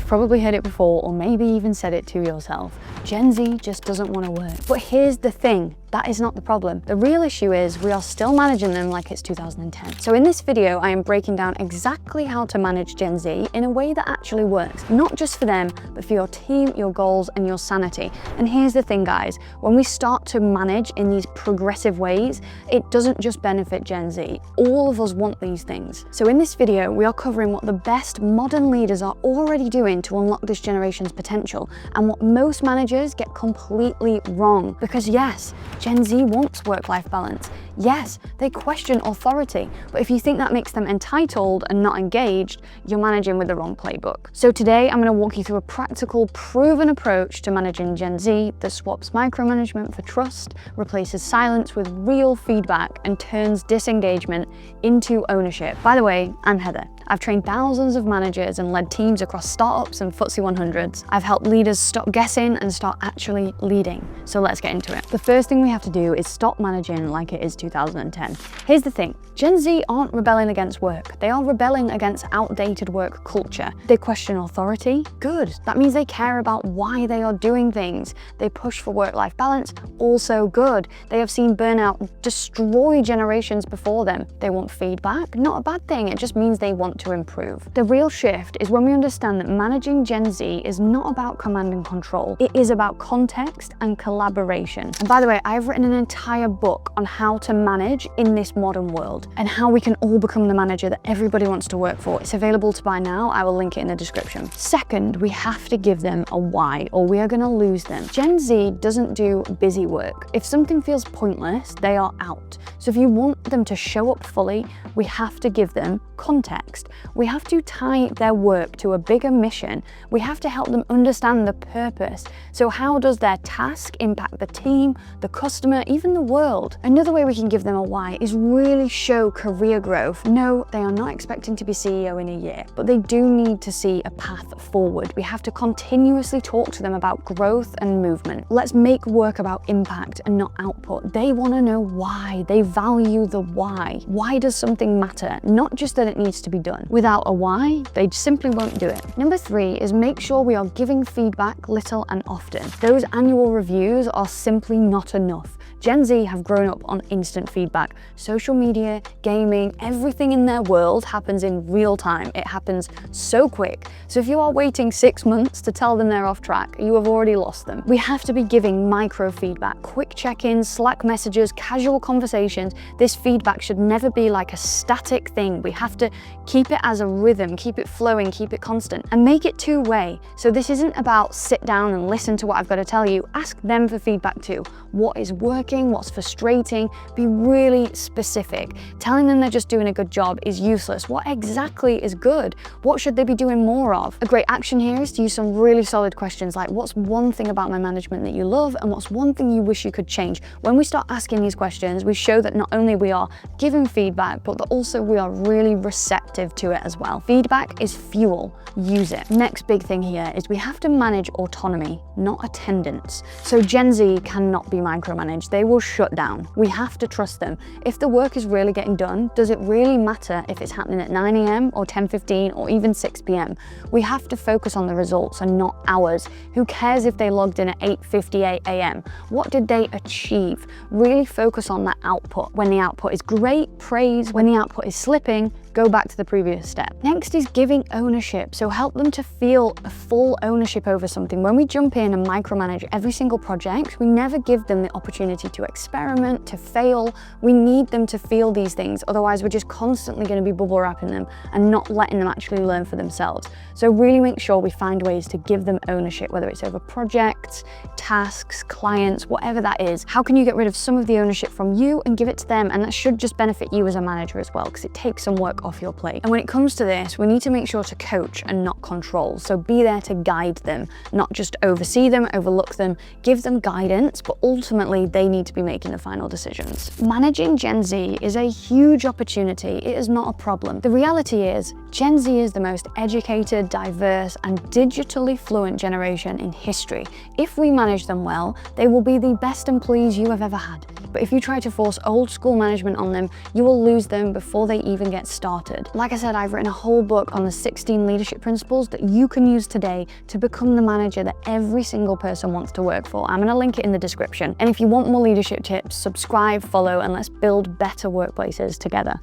You've probably heard it before, or maybe even said it to yourself. Gen Z just doesn't want to work. But here's the thing, that is not the problem. The real issue is we are still managing them like it's 2010. So in this video, I am breaking down exactly how to manage Gen Z in a way that actually works, not just for them, but for your team, your goals, and your sanity. And here's the thing, guys, when we start to manage in these progressive ways, it doesn't just benefit Gen Z. All of us want these things. So in this video, we are covering what the best modern leaders are already doing to unlock this generation's potential, and what most managers get completely wrong. Because yes, Gen Z wants work-life balance. Yes, they question authority, but if you think that makes them entitled and not engaged, you're managing with the wrong playbook. So today, I'm going to walk you through a practical, proven approach to managing Gen Z that swaps micromanagement for trust, replaces silence with real feedback, and turns disengagement into ownership. By the way, I'm Heather. I've trained thousands of managers and led teams across startups and FTSE 100s. I've helped leaders stop guessing and start actually leading. So let's get into it. The first thing we have to do is stop managing like it is 2010. Here's the thing, Gen Z aren't rebelling against work. They are rebelling against outdated work culture. They question authority. Good. That means they care about why they are doing things. They push for work-life balance. Also good. They have seen burnout destroy generations before them. They want feedback. Not a bad thing. It just means they want to improve. The real shift is when we understand that managing Gen Z is not about command and control. It is about context and collaboration. And by the way, I've written an entire book on how to manage in this modern world and how we can all become the manager that everybody wants to work for. It's available to buy now. I will link it in the description. Second, we have to give them a why, or we are going to lose them. Gen Z doesn't do busy work. If something feels pointless, they are out. So if you want them to show up fully, we have to give them context. We have to tie their work to a bigger mission. We have to help them understand the purpose. So how does their task impact the team, the customer, even the world? Another way we can give them a why is really show career growth. No, they are not expecting to be CEO in a year, but they do need to see a path forward. We have to continuously talk to them about growth and movement. Let's make work about impact and not output. They want to know why. They value the why. Why does something matter? Not just that it needs to be done. Without a why, they simply won't do it. Number 3 is make sure we are giving feedback little and often. Those annual reviews are simply not enough. Gen Z have grown up on instant feedback. Social media, gaming, everything in their world happens in real time. It happens so quick. So if you are waiting 6 months to tell them they're off track, you have already lost them. We have to be giving micro feedback, quick check-ins, Slack messages, casual conversations. This feedback should never be like a static thing. We have to keep it as a rhythm, keep it flowing, keep it constant, and make it two-way. So this isn't about sit down and listen to what I've got to tell you. Ask them for feedback too. What is working? What's frustrating? Be really specific. Telling them they're just doing a good job is useless. What exactly is good? What should they be doing more of? A great action here is to use some really solid questions like, what's one thing about my management that you love, and what's one thing you wish you could change? When we start asking these questions, we show that not only we are giving feedback, but that also we are really receptive to it as well. Feedback is fuel. Use it. Next big thing here is we have to manage autonomy, not attendance. So Gen Z cannot be micromanaged. They will shut down. We have to trust them. If the work is really getting done, does it really matter if it's happening at 9 a.m. or 10:15 or even 6 p.m? We have to focus on the results and not hours. Who cares if they logged in at 8:58 a.m? What did they achieve? Really focus on that output. When the output is great, praise. When the output is slipping, go back to the previous step. Next is giving ownership. So help them to feel a full ownership over something. When we jump in and micromanage every single project, we never give them the opportunity to experiment, to fail. We need them to feel these things. Otherwise, we're just constantly going to be bubble wrapping them and not letting them actually learn for themselves. So really make sure we find ways to give them ownership, whether it's over projects, tasks, clients, whatever that is. How can you get rid of some of the ownership from you and give it to them? And that should just benefit you as a manager as well, because it takes some work off your plate. And when it comes to this, we need to make sure to coach and not control. So be there to guide them, not just oversee them, overlook them, give them guidance, but ultimately they need to be making the final decisions. Managing Gen Z is a huge opportunity. It is not a problem. The reality is Gen Z is the most educated, diverse, and digitally fluent generation in history. If we manage them well, they will be the best employees you have ever had. But if you try to force old school management on them, you will lose them before they even get started. Like I said, I've written a whole book on the 16 leadership principles that you can use today to become the manager that every single person wants to work for. I'm gonna link it in the description. And if you want more leadership tips, subscribe, follow, and let's build better workplaces together.